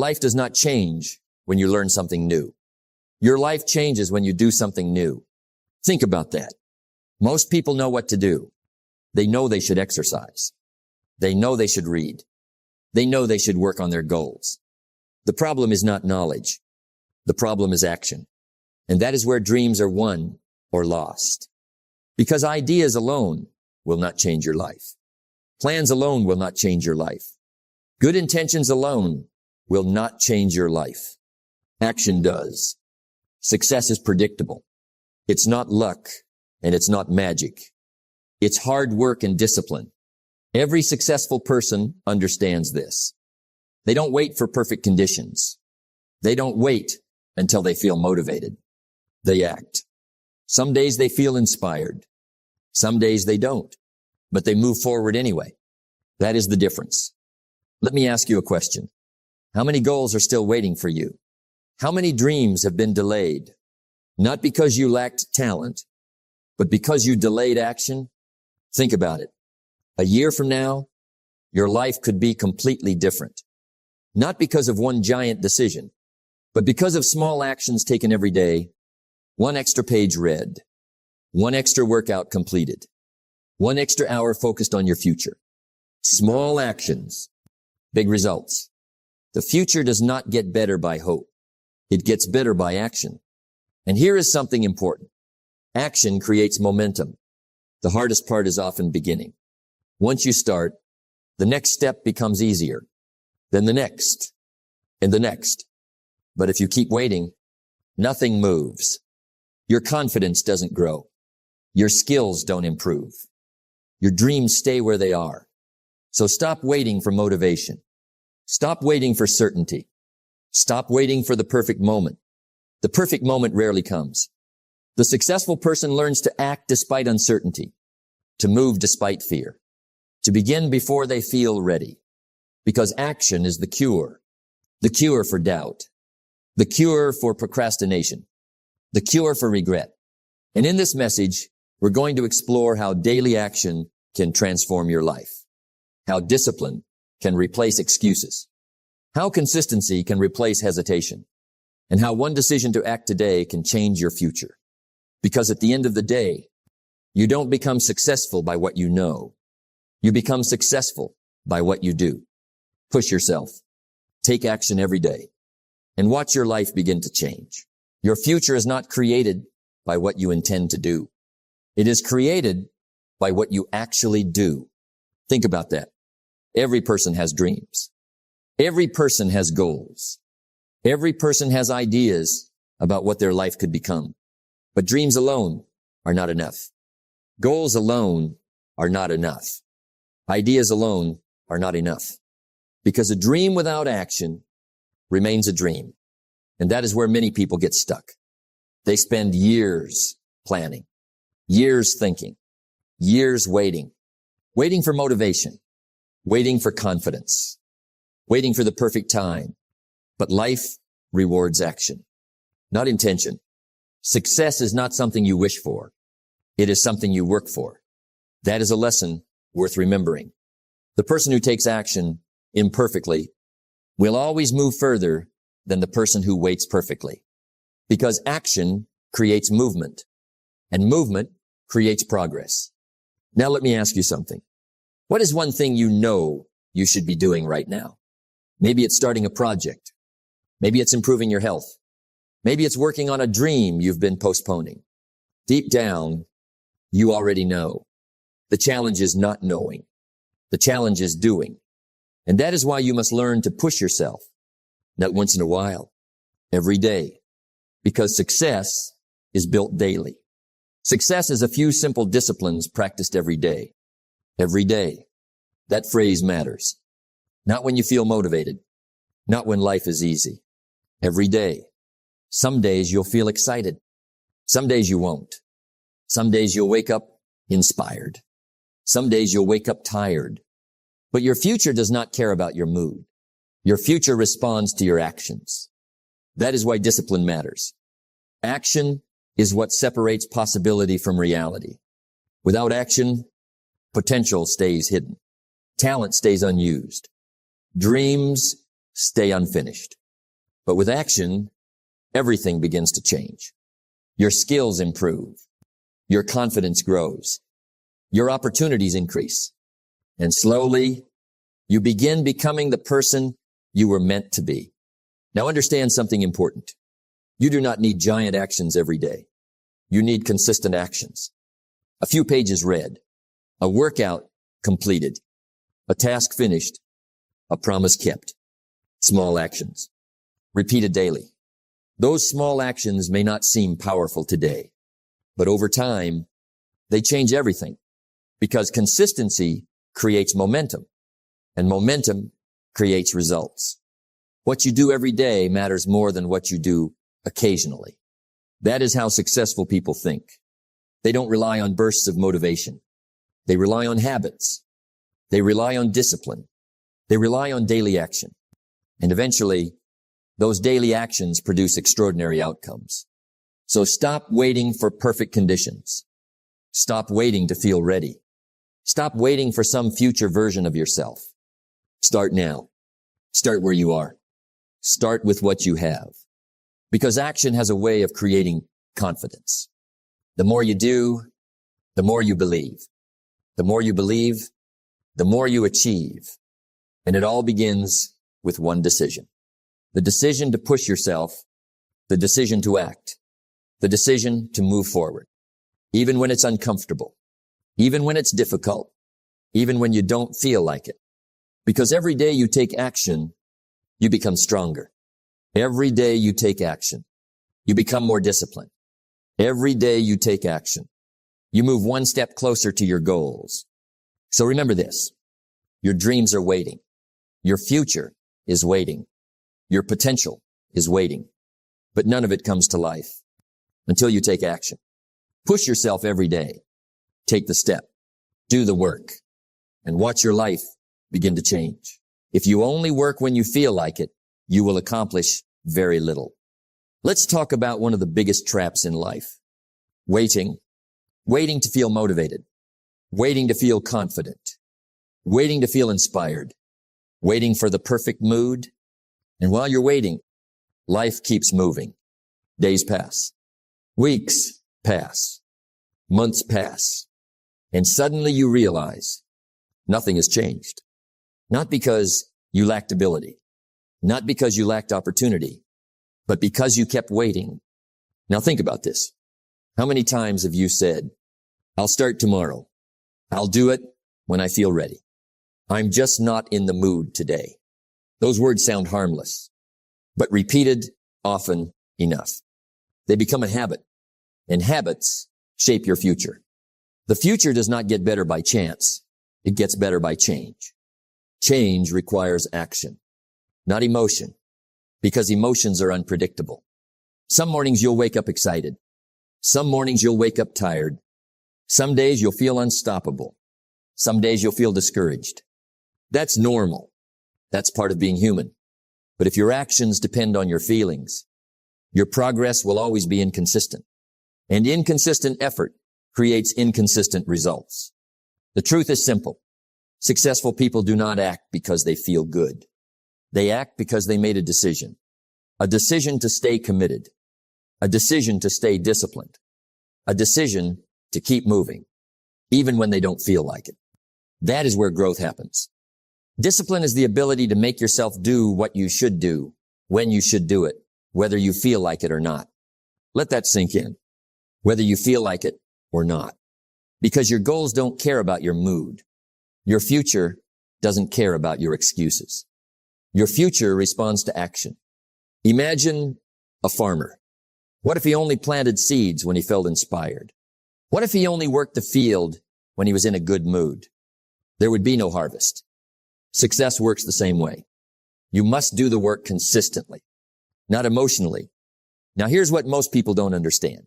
Life does not change when you learn something new. Your life changes when you do something new. Think about that. Most people know what to do. They know they should exercise. They know they should read. They know they should work on their goals. The problem is not knowledge. The problem is action. And that is where dreams are won or lost. Because ideas alone will not change your life. Plans alone will not change your life. Good intentions alone will not change your life. Action does. Success is predictable. It's not luck and it's not magic. It's hard work and discipline. Every successful person understands this. They don't wait for perfect conditions. They don't wait until they feel motivated. They act. Some days they feel inspired. Some days they don't, but they move forward anyway. That is the difference. Let me ask you a question. How many goals are still waiting for you? How many dreams have been delayed? Not because you lacked talent, but because you delayed action? Think about it. A year from now, your life could be completely different. Not because of one giant decision, but because of small actions taken every day, one extra page read, one extra workout completed, one extra hour focused on your future. Small actions, big results. The future does not get better by hope. It gets better by action. And here is something important. Action creates momentum. The hardest part is often beginning. Once you start, the next step becomes easier, then the next, and the next. But if you keep waiting, nothing moves. Your confidence doesn't grow. Your skills don't improve. Your dreams stay where they are. So stop waiting for motivation. Stop waiting for certainty. Stop waiting for the perfect moment. The perfect moment rarely comes. The successful person learns to act despite uncertainty, to move despite fear, to begin before they feel ready. Because action is the cure for doubt, the cure for procrastination, the cure for regret. And in this message, we're going to explore how daily action can transform your life, how discipline can replace excuses, how consistency can replace hesitation, and how one decision to act today can change your future. Because at the end of the day, you don't become successful by what you know. You become successful by what you do. Push yourself. Take action every day and watch your life begin to change. Your future is not created by what you intend to do. It is created by what you actually do. Think about that. Every person has dreams. Every person has goals. Every person has ideas about what their life could become. But dreams alone are not enough. Goals alone are not enough. Ideas alone are not enough. Because a dream without action remains a dream. And that is where many people get stuck. They spend years planning, years thinking, years waiting for motivation, waiting for confidence, waiting for the perfect time. But life rewards action, not intention. Success is not something you wish for. It is something you work for. That is a lesson worth remembering. The person who takes action imperfectly will always move further than the person who waits perfectly. Because action creates movement, and movement creates progress. Now let me ask you something. What is one thing you know you should be doing right now? Maybe it's starting a project. Maybe it's improving your health. Maybe it's working on a dream you've been postponing. Deep down, you already know. The challenge is not knowing. The challenge is doing. And that is why you must learn to push yourself, not once in a while, every day. Because success is built daily. Success is a few simple disciplines practiced every day. Every day. That phrase matters. Not when you feel motivated. Not when life is easy. Every day. Some days you'll feel excited. Some days you won't. Some days you'll wake up inspired. Some days you'll wake up tired. But your future does not care about your mood. Your future responds to your actions. That is why discipline matters. Action is what separates possibility from reality. Without action, potential stays hidden. Talent stays unused. Dreams stay unfinished. But with action, everything begins to change. Your skills improve. Your confidence grows. Your opportunities increase. And slowly, you begin becoming the person you were meant to be. Now understand something important. You do not need giant actions every day. You need consistent actions. A few pages read, a workout completed, a task finished, a promise kept. Small actions, repeated daily. Those small actions may not seem powerful today, but over time, they change everything because consistency creates momentum and momentum creates results. What you do every day matters more than what you do occasionally. That is how successful people think. They don't rely on bursts of motivation. They rely on habits. They rely on discipline. They rely on daily action. And eventually, those daily actions produce extraordinary outcomes. So stop waiting for perfect conditions. Stop waiting to feel ready. Stop waiting for some future version of yourself. Start now. Start where you are. Start with what you have. Because action has a way of creating confidence. The more you do, the more you believe. The more you believe, the more you achieve. And it all begins with one decision. The decision to push yourself, the decision to act, the decision to move forward. Even when it's uncomfortable, even when it's difficult, even when you don't feel like it. Because every day you take action, you become stronger. Every day you take action, you become more disciplined. Every day you take action, you move one step closer to your goals. So remember this, your dreams are waiting. Your future is waiting. Your potential is waiting. But none of it comes to life until you take action. Push yourself every day. Take the step. Do the work. And watch your life begin to change. If you only work when you feel like it, you will accomplish very little. Let's talk about one of the biggest traps in life. Waiting. Waiting to feel motivated. Waiting to feel confident. Waiting to feel inspired. Waiting for the perfect mood. And while you're waiting, life keeps moving. Days pass. Weeks pass. Months pass. And suddenly you realize nothing has changed. Not because you lacked ability. Not because you lacked opportunity. But because you kept waiting. Now think about this. How many times have you said, I'll start tomorrow. I'll do it when I feel ready. I'm just not in the mood today. Those words sound harmless, but repeated often enough. They become a habit, and habits shape your future. The future does not get better by chance. It gets better by change. Change requires action, not emotion, because emotions are unpredictable. Some mornings you'll wake up excited. Some mornings you'll wake up tired. Some days you'll feel unstoppable. Some days you'll feel discouraged. That's normal. That's part of being human. But if your actions depend on your feelings, your progress will always be inconsistent. And inconsistent effort creates inconsistent results. The truth is simple. Successful people do not act because they feel good. They act because they made a decision to stay committed, a decision to stay disciplined, a decision to keep moving, even when they don't feel like it. That is where growth happens. Discipline is the ability to make yourself do what you should do, when you should do it, whether you feel like it or not. Let that sink in, whether you feel like it or not. Because your goals don't care about your mood. Your future doesn't care about your excuses. Your future responds to action. Imagine a farmer. What if he only planted seeds when he felt inspired? What if he only worked the field when he was in a good mood? There would be no harvest. Success works the same way. You must do the work consistently, not emotionally. Now here's what most people don't understand.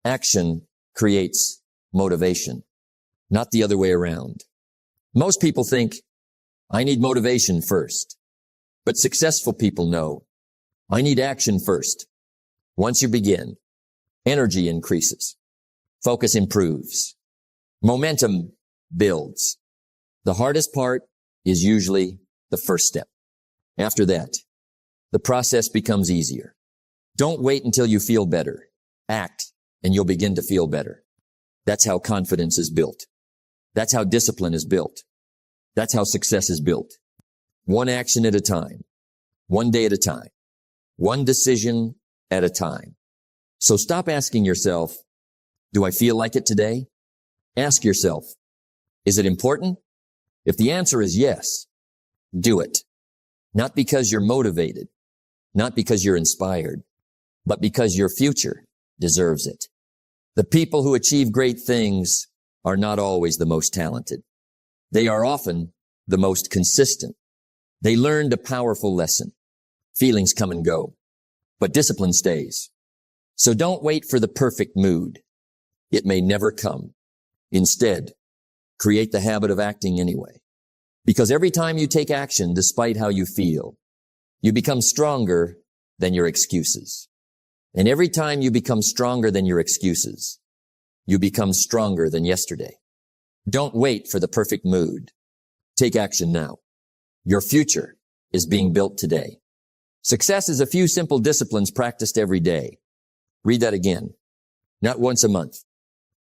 Action creates motivation, not the other way around. Most people think, I need motivation first. But successful people know, I need action first. Once you begin, energy increases. Focus improves. Momentum builds. The hardest part is usually the first step. After that, the process becomes easier. Don't wait until you feel better. Act, and you'll begin to feel better. That's how confidence is built. That's how discipline is built. That's how success is built. One action at a time. One day at a time. One decision at a time. So stop asking yourself, do I feel like it today? Ask yourself, is it important? If the answer is yes, do it. Not because you're motivated, not because you're inspired, but because your future deserves it. The people who achieve great things are not always the most talented. They are often the most consistent. They learned a powerful lesson. Feelings come and go, but discipline stays. So don't wait for the perfect mood. It may never come. Instead, create the habit of acting anyway. Because every time you take action, despite how you feel, you become stronger than your excuses. And every time you become stronger than your excuses, you become stronger than yesterday. Don't wait for the perfect mood. Take action now. Your future is being built today. Success is a few simple disciplines practiced every day. Read that again. Not once a month.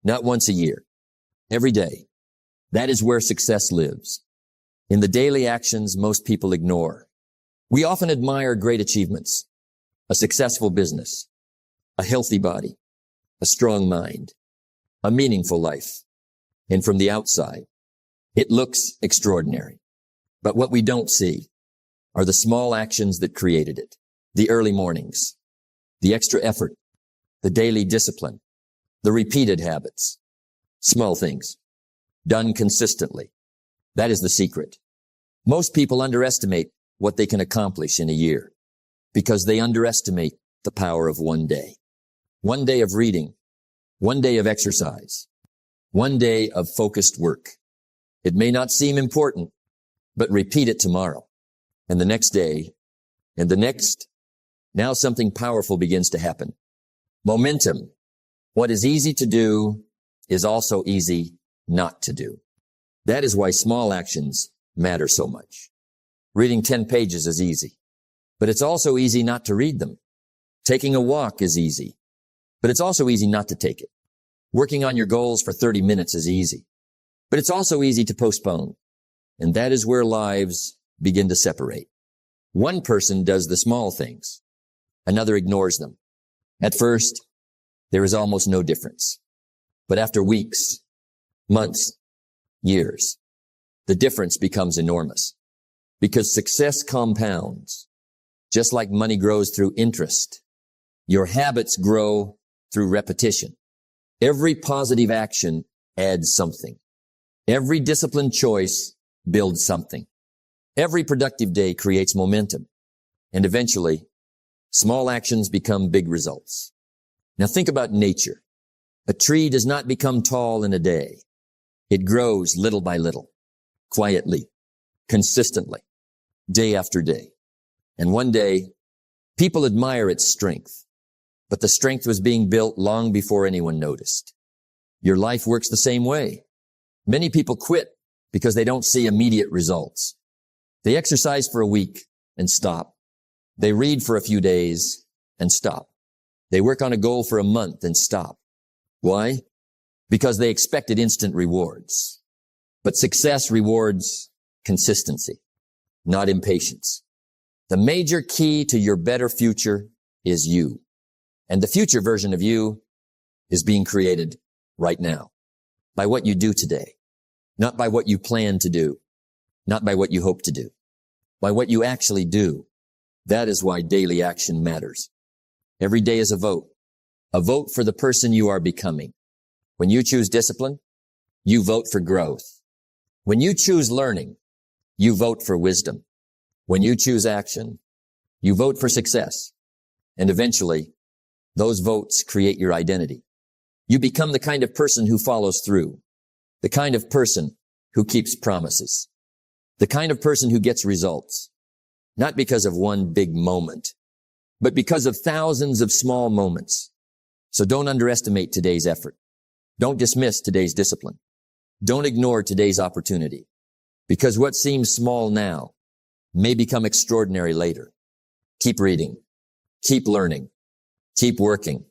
Not once a year. Every day. That is where success lives. In the daily actions most people ignore. We often admire great achievements, a successful business, a healthy body, a strong mind, a meaningful life. And from the outside, it looks extraordinary. But what we don't see are the small actions that created it. The early mornings, the extra effort, the daily discipline, the repeated habits, small things, done consistently. That is the secret. Most people underestimate what they can accomplish in a year because they underestimate the power of one day. One day of reading, one day of exercise, one day of focused work. It may not seem important, but repeat it tomorrow and the next day and the next. Now something powerful begins to happen. Momentum. What is easy to do is also easy not to do. That is why small actions matter so much. Reading 10 pages is easy, but it's also easy not to read them. Taking a walk is easy, but it's also easy not to take it. Working on your goals for 30 minutes is easy, but it's also easy to postpone. And that is where lives begin to separate. One person does the small things. Another ignores them. At first, there is almost no difference. But after weeks, months, years, the difference becomes enormous. Because success compounds. Just like money grows through interest, your habits grow through repetition. Every positive action adds something. Every disciplined choice builds something. Every productive day creates momentum. And eventually, small actions become big results. Now think about nature. A tree does not become tall in a day. It grows little by little, quietly, consistently, day after day. And one day, people admire its strength. But the strength was being built long before anyone noticed. Your life works the same way. Many people quit because they don't see immediate results. They exercise for a week and stop. They read for a few days and stop. They work on a goal for a month and stop. Why? Because they expected instant rewards. But success rewards consistency, not impatience. The major key to your better future is you. And the future version of you is being created right now by what you do today, not by what you plan to do, not by what you hope to do, by what you actually do. That is why daily action matters. Every day is a vote for the person you are becoming. When you choose discipline, you vote for growth. When you choose learning, you vote for wisdom. When you choose action, you vote for success. And eventually, those votes create your identity. You become the kind of person who follows through, the kind of person who keeps promises, the kind of person who gets results, not because of one big moment, but because of thousands of small moments. So don't underestimate today's effort. Don't dismiss today's discipline. Don't ignore today's opportunity, because what seems small now may become extraordinary later. Keep reading, keep learning, keep working,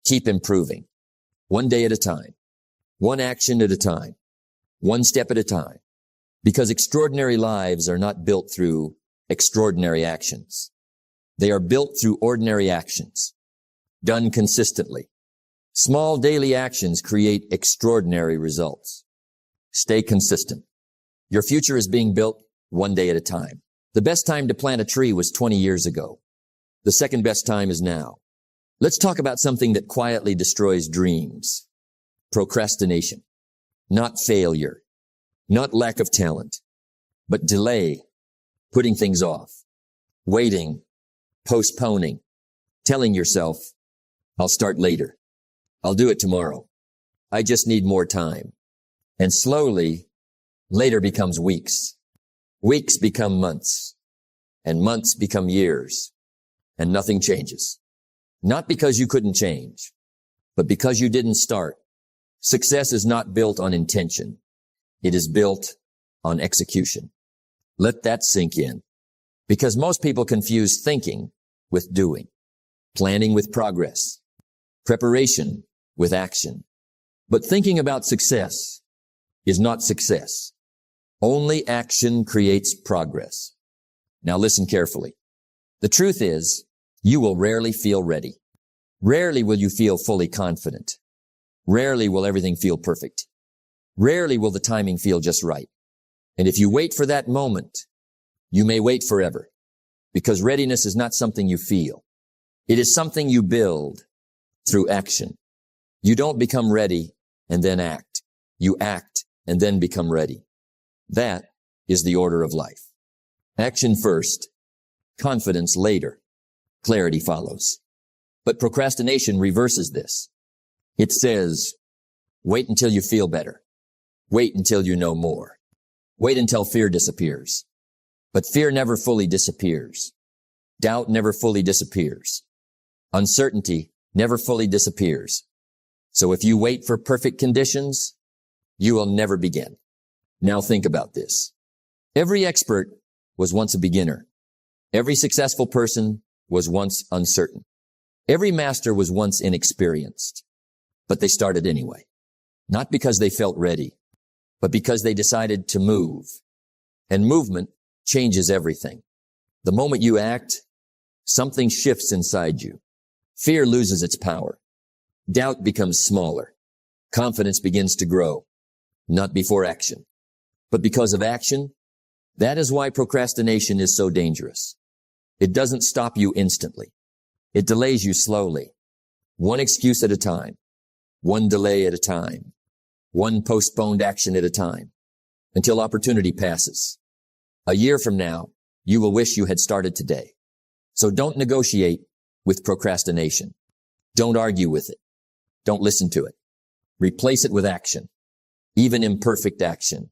keep improving. One day at a time, one action at a time, one step at a time. Because extraordinary lives are not built through extraordinary actions. They are built through ordinary actions, done consistently. Small daily actions create extraordinary results. Stay consistent. Your future is being built one day at a time. The best time to plant a tree was 20 years ago. The second best time is now. Let's talk about something that quietly destroys dreams. Procrastination. Not failure. Not lack of talent. But delay. Putting things off. Waiting. Postponing. Telling yourself, I'll start later. I'll do it tomorrow. I just need more time. And slowly, later becomes weeks. Weeks become months. And months become years. And nothing changes. Not because you couldn't change, but because you didn't start. Success is not built on intention. It is built on execution. Let that sink in. Because most people confuse thinking with doing, planning with progress, preparation with action. But thinking about success is not success. Only action creates progress. Now listen carefully. The truth is, you will rarely feel ready. Rarely will you feel fully confident. Rarely will everything feel perfect. Rarely will the timing feel just right. And if you wait for that moment, you may wait forever. Because readiness is not something you feel. It is something you build through action. You don't become ready and then act. You act and then become ready. That is the order of life. Action first, confidence later, clarity follows. But procrastination reverses this. It says, wait until you feel better. Wait until you know more. Wait until fear disappears. But fear never fully disappears. Doubt never fully disappears. Uncertainty never fully disappears. So if you wait for perfect conditions, you will never begin. Now think about this. Every expert was once a beginner. Every successful person was once uncertain. Every master was once inexperienced. But they started anyway. Not because they felt ready, but because they decided to move. And movement changes everything. The moment you act, something shifts inside you. Fear loses its power. Doubt becomes smaller. Confidence begins to grow. Not before action, but because of action. That is why procrastination is so dangerous. It doesn't stop you instantly. It delays you slowly. One excuse at a time. One delay at a time. One postponed action at a time. Until opportunity passes. A year from now, you will wish you had started today. So don't negotiate with procrastination. Don't argue with it. Don't listen to it. Replace it with action. Even imperfect action.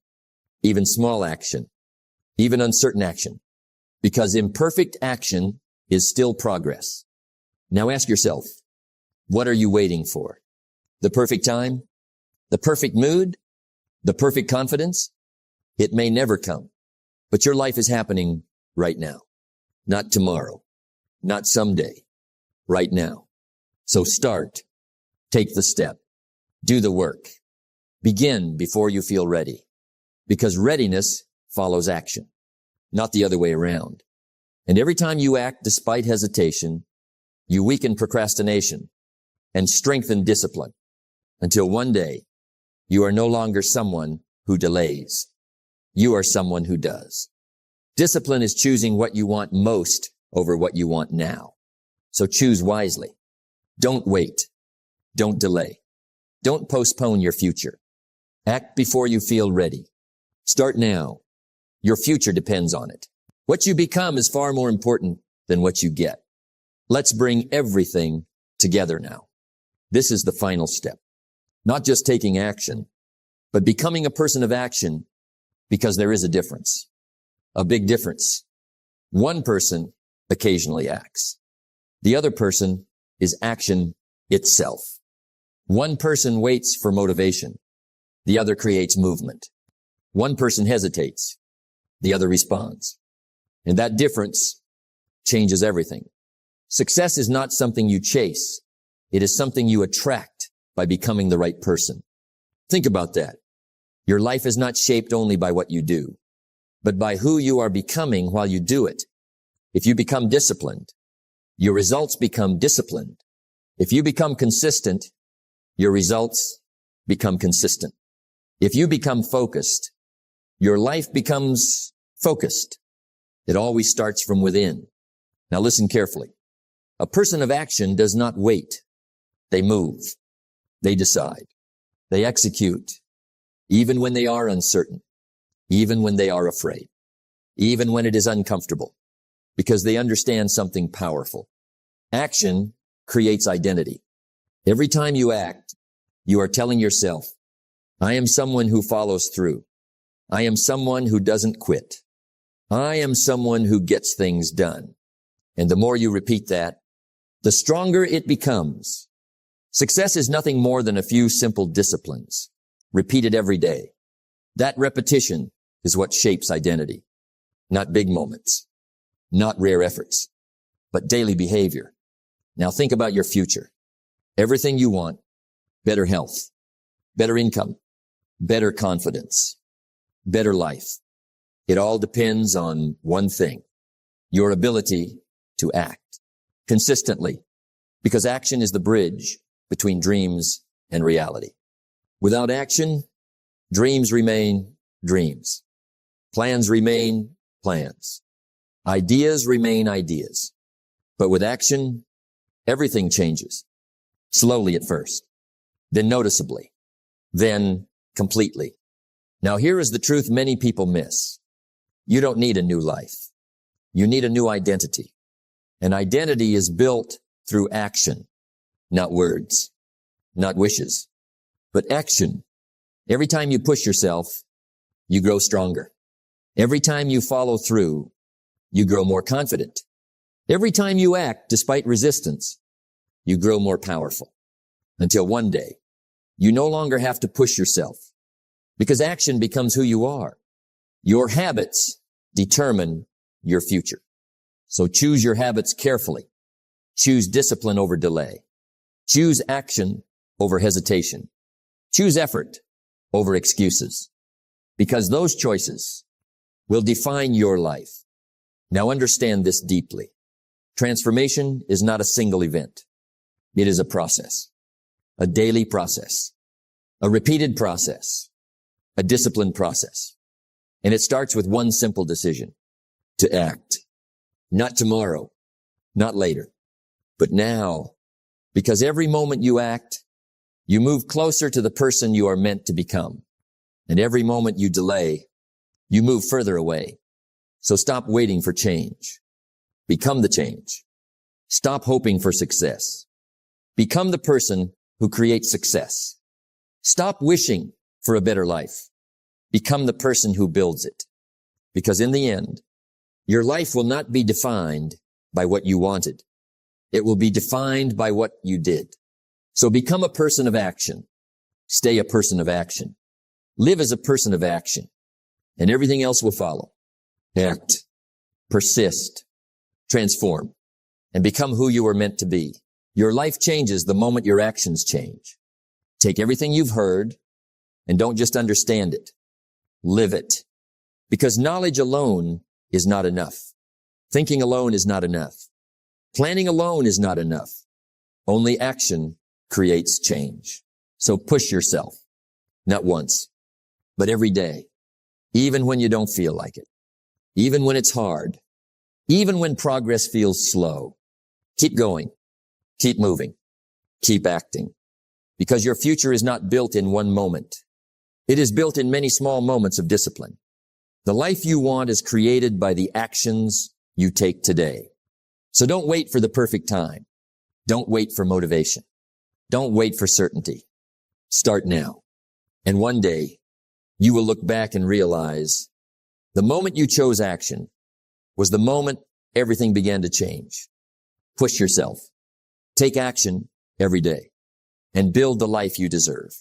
Even small action. Even uncertain action. Because imperfect action is still progress. Now ask yourself, what are you waiting for? The perfect time? The perfect mood? The perfect confidence? It may never come. But your life is happening right now. Not tomorrow. Not someday. Right now. So start. Take the step. Do the work. Begin before you feel ready. Because readiness follows action. Not the other way around. And every time you act despite hesitation, you weaken procrastination and strengthen discipline until one day you are no longer someone who delays. You are someone who does. Discipline is choosing what you want most over what you want now. So choose wisely. Don't wait. Don't delay. Don't postpone your future. Act before you feel ready. Start now. Your future depends on it. What you become is far more important than what you get. Let's bring everything together now. This is the final step. Not just taking action, but becoming a person of action, because there is a difference. A big difference. One person occasionally acts. The other person is action itself. One person waits for motivation. The other creates movement. One person hesitates. The other responds. And that difference changes everything. Success is not something you chase. It is something you attract by becoming the right person. Think about that. Your life is not shaped only by what you do, but by who you are becoming while you do it. If you become disciplined, your results become disciplined. If you become consistent, your results become consistent. If you become focused, your life becomes focused. It always starts from within. Now listen carefully. A person of action does not wait. They move. They decide. They execute, even when they are uncertain, even when they are afraid, even when it is uncomfortable, because they understand something powerful. Action creates identity. Every time you act, you are telling yourself, I am someone who follows through. I am someone who doesn't quit. I am someone who gets things done. And the more you repeat that, the stronger it becomes. Success is nothing more than a few simple disciplines, repeated every day. That repetition is what shapes identity. Not big moments, not rare efforts, but daily behavior. Now think about your future. Everything you want, better health, better income, better confidence, better life. It all depends on one thing, your ability to act consistently, because action is the bridge between dreams and reality. Without action, dreams remain dreams. Plans remain plans. Ideas remain ideas. But with action, everything changes. Slowly at first, then noticeably, then completely. Now here is the truth many people miss. You don't need a new life. You need a new identity. An identity is built through action, not words, not wishes, but action. Every time you push yourself, you grow stronger. Every time you follow through, you grow more confident. Every time you act despite resistance, you grow more powerful. Until one day, you no longer have to push yourself because action becomes who you are. Your habits determine your future. So choose your habits carefully. Choose discipline over delay. Choose action over hesitation. Choose effort over excuses, because those choices will define your life. Now understand this deeply. Transformation is not a single event. It is a process, a daily process, a repeated process, a disciplined process. And it starts with one simple decision: to act. Not tomorrow, not later, but now. Because every moment you act, you move closer to the person you are meant to become. And every moment you delay, you move further away. So stop waiting for change. Become the change. Stop hoping for success. Become the person who creates success. Stop wishing for a better life. Become the person who builds it. Because in the end, your life will not be defined by what you wanted. It will be defined by what you did. So become a person of action. Stay a person of action. Live as a person of action. And everything else will follow. Act. Persist. Transform. And become who you were meant to be. Your life changes the moment your actions change. Take everything you've heard and don't just understand it. Live it. Because knowledge alone is not enough. Thinking alone is not enough. Planning alone is not enough. Only action creates change. So push yourself. Not once, but every day. Even when you don't feel like it. Even when it's hard. Even when progress feels slow. Keep going. Keep moving. Keep acting. Because your future is not built in one moment. It is built in many small moments of discipline. The life you want is created by the actions you take today. So don't wait for the perfect time. Don't wait for motivation. Don't wait for certainty. Start now. And one day, you will look back and realize the moment you chose action was the moment everything began to change. Push yourself. Take action every day and build the life you deserve.